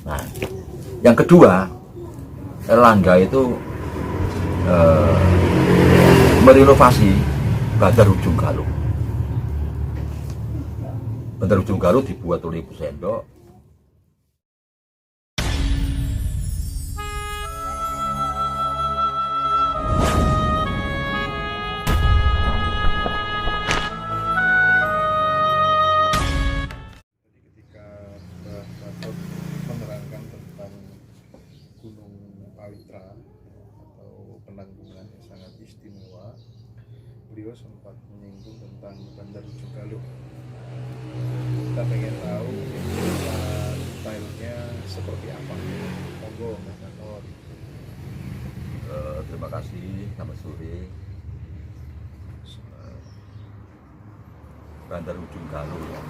Nah, yang kedua, Erlangga itu merenovasi Bandar Ujung Galuh. Bandar Ujung Galuh dibuat oleh Ibu Sendok. Menerangkan tentang Gunung Pawitra atau penanggungan yang sangat istimewa, beliau sempat menyinggung tentang Bandar Ujung Galuh. Kita pengen tahu detailnya seperti apa. Monggo Mas Anwar. Terima kasih, selamat sore. Bandar Ujung Galuh ya.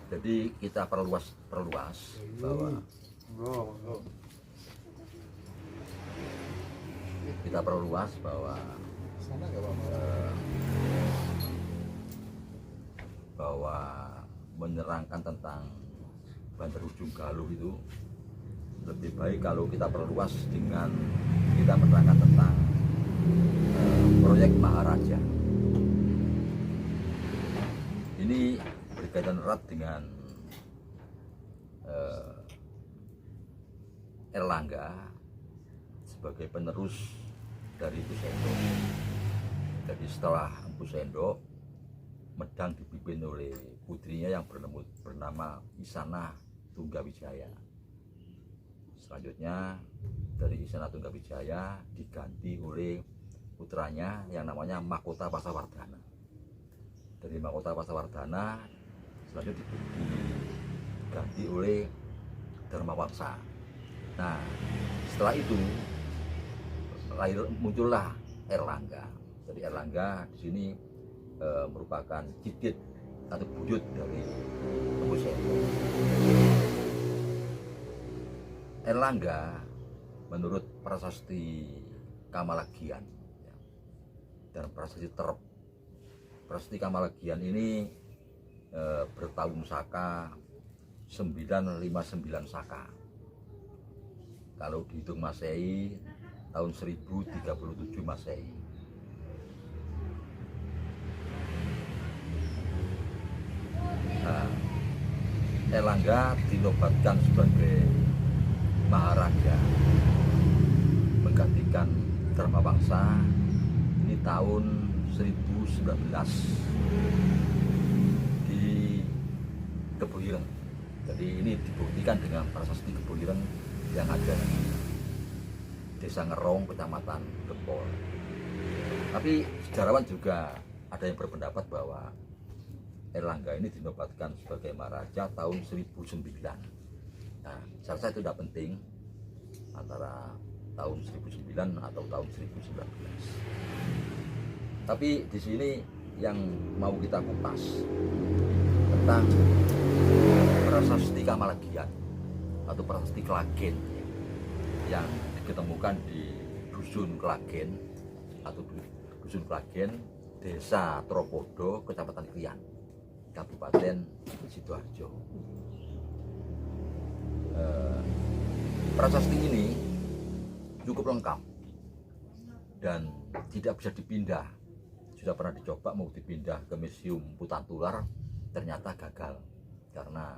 Jadi kita perluas bahwa Sana nggak apa-apa. Bahwa menerangkan tentang Bandar Ujung Galuh itu lebih baik kalau kita perluas dengan kita menerangkan tentang proyek Maharaja. Ini berkaitan erat dengan Erlangga sebagai penerus dari Ibu Sendok. Jadi setelah Ibu Sendok, Medang dipimpin oleh putrinya yang bernama Isanah Tunggawijaya. Selanjutnya dari Isanah Tunggawijaya diganti oleh putranya yang namanya Mahkota Pasawardhana. Dari Mahkota Pasawardhana selanjutnya diganti oleh Dharmawangsa. Nah, setelah itu muncullah Erlangga. Jadi Erlangga di sini merupakan cicit atau buyut dari Ibu Sendok. Erlangga menurut prasasti Kamalagian ya, dan prasasti Terep. Prasasti Kamalagian ini bertahun saka 959 saka. Kalau dihitung Masehi tahun 1037 Masehi. Nah, Erlangga dinobatkan sebagai Maharaja menggantikan Dharmawangsa ini tahun 1019 di Kebohireng. Jadi ini dibuktikan dengan prasasti Kebohireng yang ada di Desa Ngerong, Kecamatan Gempol. Tapi sejarawan juga ada yang berpendapat bahwa Erlangga ini dinobatkan sebagai Maharaja tahun 1009. Nah, saya rasa itu tidak penting antara tahun 1009 atau tahun 1019. Tapi di sini yang mau kita kupas tentang prasasti Kamalagian atau prasasti Klagen yang ditemukan di Dusun Klagen atau Dusun Klagen, Desa Tropodo, Kecamatan Krian, Kabupaten Sidoarjo. Prasasti ini cukup lengkap dan tidak bisa dipindah. Sudah pernah dicoba mau dipindah ke Museum Putantular, ternyata gagal karena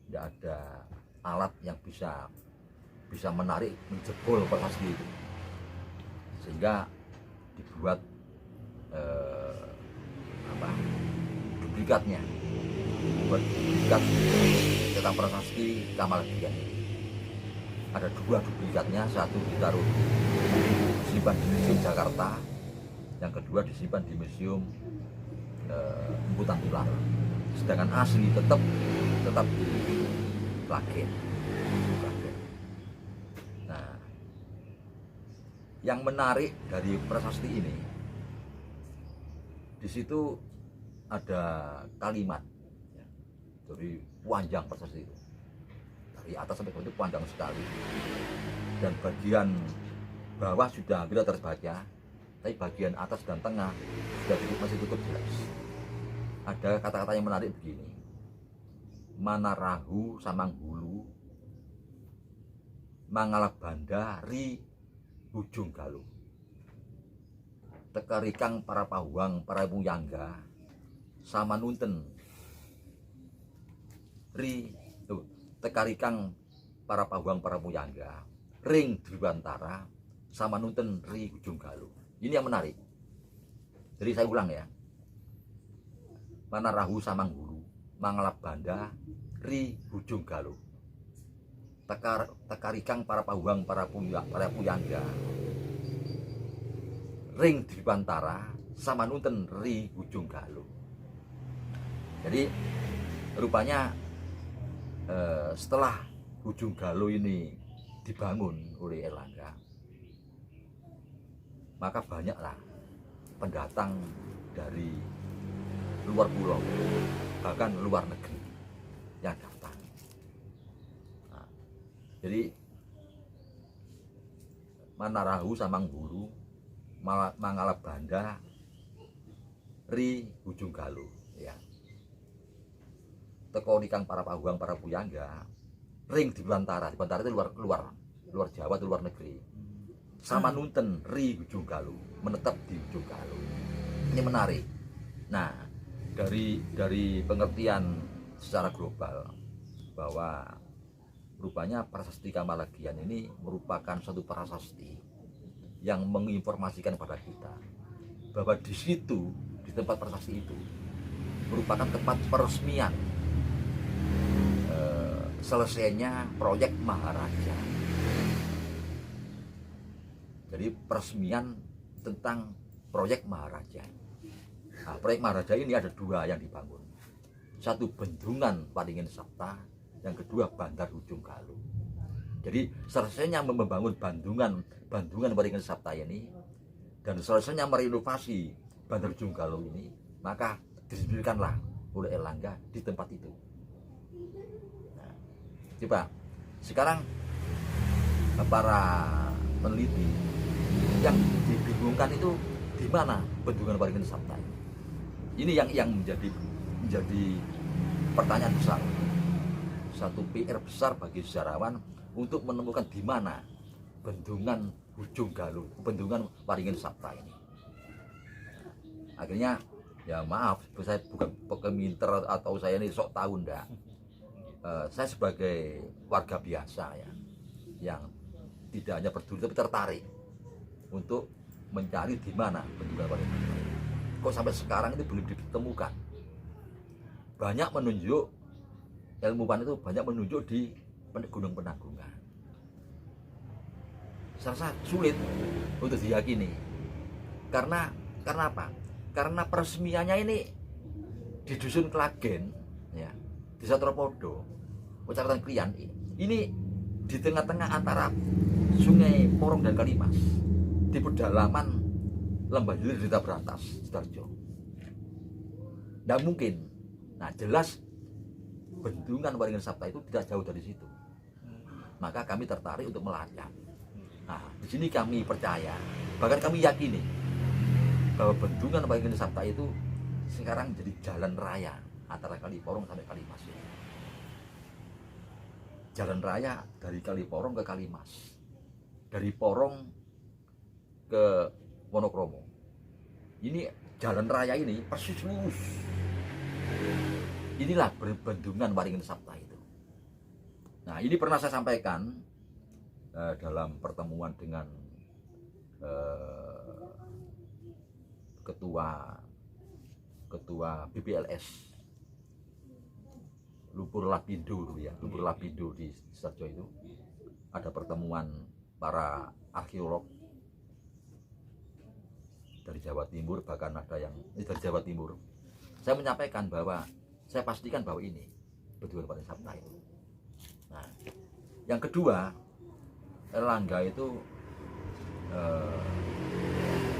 tidak ada alat yang bisa menarik, menjebol prasasti itu, sehingga dibuat duplikat tentang prasasti Kamalagian ini. Ada dua duplikatnya, satu disimpan di Museum Jakarta, yang kedua disimpan di Museum Putantular. Sedangkan asli tetap di Klagen. Nah, yang menarik dari prasasti ini, di situ ada kalimat ya, dari panjang prasasti itu, dari atas sampai bawah itu panjang sekali, dan bagian bawah sudah hampir terbaca, tapi bagian atas dan tengah sudah masih tutup jelas. Ada kata-kata yang menarik begini: Manarahu Samanghulu mangalabanda ri ujung galuh. Tekarikang para pahuang para muyangga samanunten ri tekarikang para pahuang para muyangga ring Dwiwantara samanunten ri ujung galuh. Ini yang menarik. Jadi saya ulang ya. Manarahu samangguru mangalabanda ri ujung galuh. Tekarikang para pahuang para puyangga ring Dwiwantara samanunten ri ujung galuh. Jadi rupanya setelah ujung galuh ini dibangun oleh Erlangga, maka banyaklah pendatang dari luar pulau, bahkan luar negeri yang datang. Nah, jadi Manarahu samangguru mangalabanda ri ujung galuh ya. Teko nikang para pahuang para puyangga ring Dwiwantara. Dwiwantara itu luar Jawa atau luar negeri. Samanunten ri ujung galuh, menetap di ujung galuh. Ini menarik. Nah, dari pengertian secara global bahwa rupanya prasasti Kamalagian ini merupakan suatu prasasti yang menginformasikan pada kita bahwa di situ, di tempat prasasti itu merupakan tempat peresmian selesainya proyek Maharaja. Jadi peresmian tentang proyek Maharaja. Nah, proyek Maharaja ini ada dua yang dibangun. Satu Bendungan Waringin Sapta, yang kedua Bandar Ujung Galuh. Jadi selesainya membangun Bendungan Waringin Sapta ini dan selesainya merenovasi Bandar Ujung Galuh ini, maka didirikanlah oleh Erlangga di tempat itu. Nah, coba sekarang para peneliti yang dibingungkan itu di mana Bendungan Waringin Sapta ini? Ini yang menjadi pertanyaan besar, satu PR besar bagi sejarawan untuk menemukan di mana Bendungan Ujung Galuh, Bendungan Waringin Sapta ini. Akhirnya ya maaf, saya bukan peminter atau saya ini sok tahu ndak. Saya sebagai warga biasa ya, yang tidak hanya peduli tapi tertarik untuk mencari di mana Bendungan Waringin Sapta ini. Kok sampai sekarang ini belum ditemukan. Banyak menunjuk, ilmuwan itu banyak menunjuk di Gunung Penanggungan. Saya sulit untuk diyakini. Karena apa? Karena peresmiannya ini di Dusun Klagen ya, Desa Tropodo, Kecamatan Krian, ini di tengah-tengah antara Sungai Porong dan Kalimas, di pedalaman Lembah Hilir Desa Brantas, Sidoarjo. Tidak mungkin. Nah, jelas Bendungan Waringin Sapta itu tidak jauh dari situ. Maka kami tertarik untuk melacak. Nah, di sini kami percaya, bahkan kami yakini bahwa Bendungan Waringin Sapta itu sekarang jadi jalan raya antara Kaliporong sampai Kalimas. Jalan raya dari Kaliporong ke Kalimas, dari Porong ke Wonokromo. Ini jalan raya ini persis lurus. Inilah Bendungan Waringin Sapta itu. Nah, ini pernah saya sampaikan dalam pertemuan dengan ketua BPLS Lumpur Lapindo dulu ya, Lumpur Lapindo di Sidoarjo itu. Ada pertemuan para arkeolog dari Jawa Timur, bahkan ada yang dari Jawa Timur. Saya menyampaikan bahwa saya pastikan bahwa ini Bendungan Waringin Sapta itu. Nah, yang kedua, Erlangga itu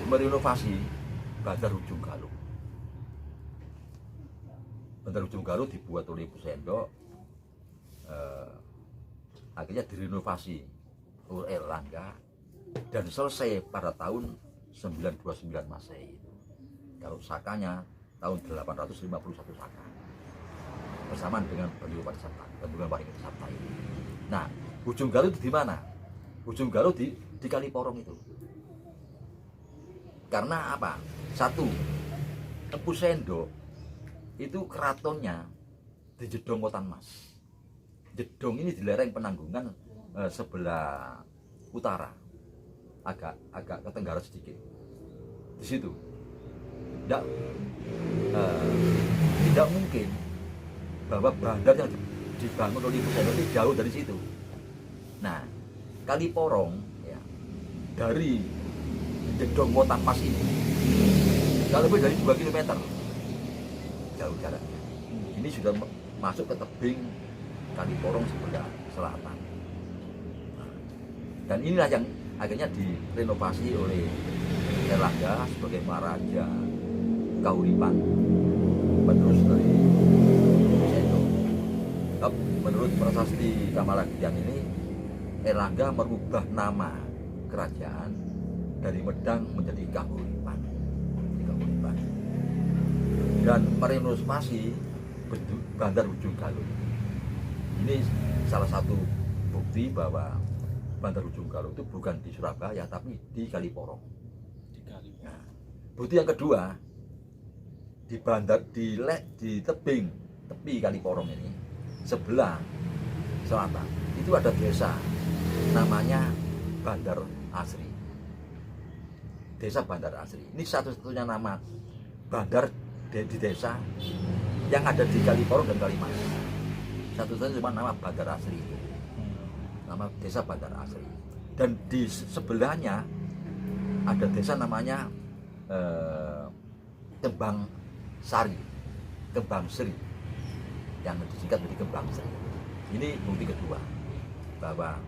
merenovasi Bandar Ujung Galuh. Bandar Ujung Galuh dibuat oleh Ibu Sendok, akhirnya direnovasi oleh Erlangga dan selesai pada tahun 929 Masehi. Kalau sakanya tahun 851 Saka, bersamaan dengan Bendungan Waringin Sapta ini. Nah, Ujung Galuh itu di mana? Ujung Galuh di Kaliporong itu. Karena apa? Satu, Empu Sendok itu keratonnya di Jedong Wotan Mas. Jedong ini di lereng Penanggungan sebelah utara, agak ke tenggara sedikit. Di situ tidak mungkin bahwa bandar yang dibangun oleh Empu Sendok itu jauh dari situ. Nah, Kaliporong ya, dari Jedong Wotan Mas ini kalau lebih dari 2 km jauh jaraknya. Ini sudah masuk ke tebing Kaliporong sebelah selatan. Dan inilah yang akhirnya direnovasi oleh Erlangga sebagai Maharaja Kahuripan penerus dari Sendok. Menurut prasasti Kamalagian ini, Erlangga merubah nama kerajaan dari Medang menjadi Kahuripan. Dan merenovasi Bandar Ujung Galuh. Ini salah satu bukti bahwa Bandar Ujung Galuh itu bukan di Surabaya tapi di Kaliporong. Nah, bukti yang kedua, di tebing tepi Kaliporong ini sebelah selatan itu ada desa namanya Bandar Asri. Desa Bandar Asri. Ini satu-satunya nama bandar di desa yang ada di Kaliporong dan Kalimas. Satu-satunya cuma nama Bandar Asri itu. Nama desa Bandar Asri. Dan di sebelahnya ada desa namanya Kembang Sari, Kembang Sri, yang disingkat menjadi Kembang Sri. Ini bukti kedua bahwa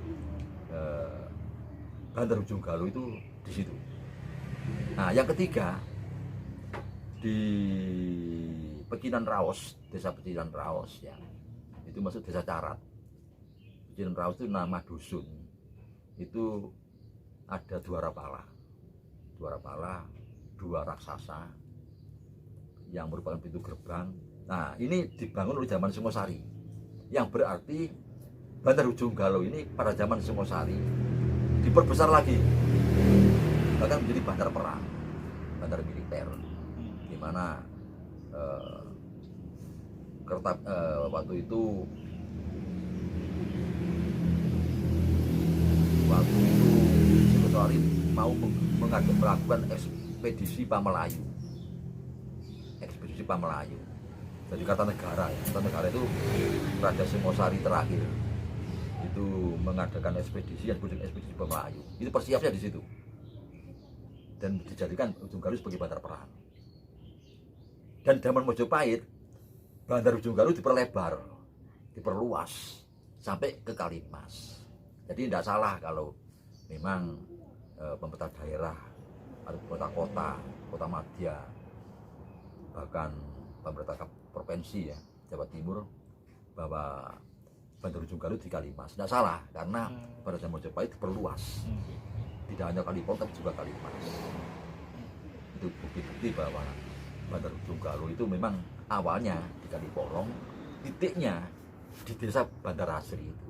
Bandar Ujung Galuh itu di situ. Nah, yang ketiga di Pecinan Raos, desa Pecinan Raos ya, itu masuk desa Carat. Pecinan Raos itu nama dusun. Itu ada 2 rapala, 2 raksasa yang merupakan pintu gerbang. Nah, ini dibangun oleh zaman Singosari, yang berarti Bandar Ujung Galuh ini pada zaman Singosari diperbesar lagi, bahkan menjadi bandar perang, bandar militer, di mana waktu itu Singosari mau melakukan ekspedisi Pamelayu. Jadi Kartanegara ya. Kartanegara itu Raja Singosari terakhir itu mengadakan ekspedisi yang disebut ekspedisi Pamelayu. Itu persiapnya di situ. Dan dijadikan Ujung Galuh sebagai bandar perang. Dan zaman Mojopahit, Bandar Ujung Galuh diperluas sampai ke Kalimas. Jadi tidak salah kalau memang pemerintah daerah atau kota madya, bahkan pemerintah provinsi ya, Jawa Timur, bahwa Bandar Ujung Galuh di Kalimas. Tidak salah, karena pada zaman Mojopahit diperluas. Tidak hanya Kaliporong tapi juga Kalimas. Itu bukti-bukti bahwa Bandar Ujung Galuh itu memang awalnya di Kaliporong, titiknya di desa Bandar Asri itu.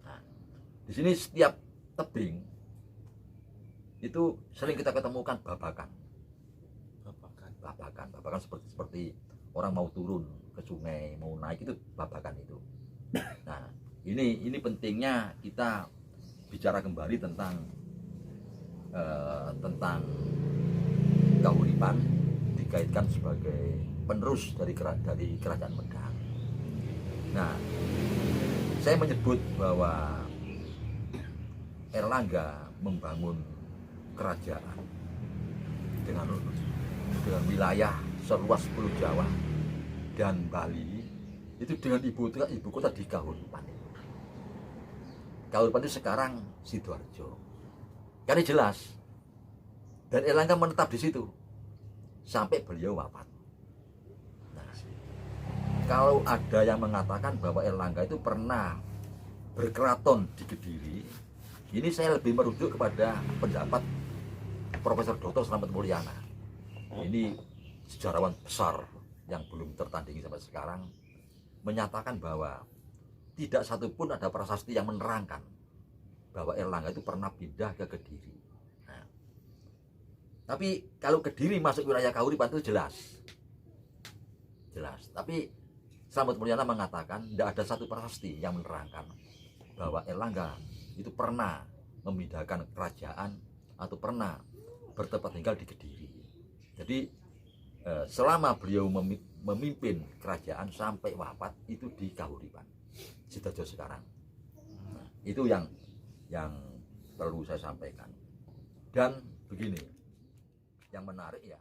Nah, di sini setiap tebing itu sering kita ketemukan babakan seperti orang mau turun ke sungai, mau naik, itu babakan itu. Nah, ini pentingnya kita bicara kembali tentang Kahuripan dikaitkan sebagai penerus dari kerajaan Medang. Nah, saya menyebut bahwa Erlangga membangun kerajaan dengan wilayah seluas Pulau Jawa dan Bali itu dengan ibu kota di Kahuripan. Kahuripan itu sekarang Sidoarjo. Karena jelas. Dan Erlangga menetap di situ sampai beliau wafat. Nah, kalau ada yang mengatakan bahwa Erlangga itu pernah berkeraton di Kediri, ini saya lebih merujuk kepada pendapat Profesor Dr. Slamet Mulyana. Ini sejarawan besar yang belum tertandingi sampai sekarang, menyatakan bahwa tidak satupun ada prasasti yang menerangkan bahwa Erlangga itu pernah pindah ke Kediri. Nah, tapi kalau Kediri masuk wilayah Kahuripan itu jelas. Tapi Slamet Mulyana mengatakan tidak ada satu prasasti yang menerangkan bahwa Erlangga itu pernah memindahkan kerajaan atau pernah bertempat tinggal di Kediri. Jadi selama beliau memimpin kerajaan sampai wafat itu di Kahuripan, Sidoarjo sekarang. Nah, itu yang perlu saya sampaikan. Dan begini, yang menarik ya,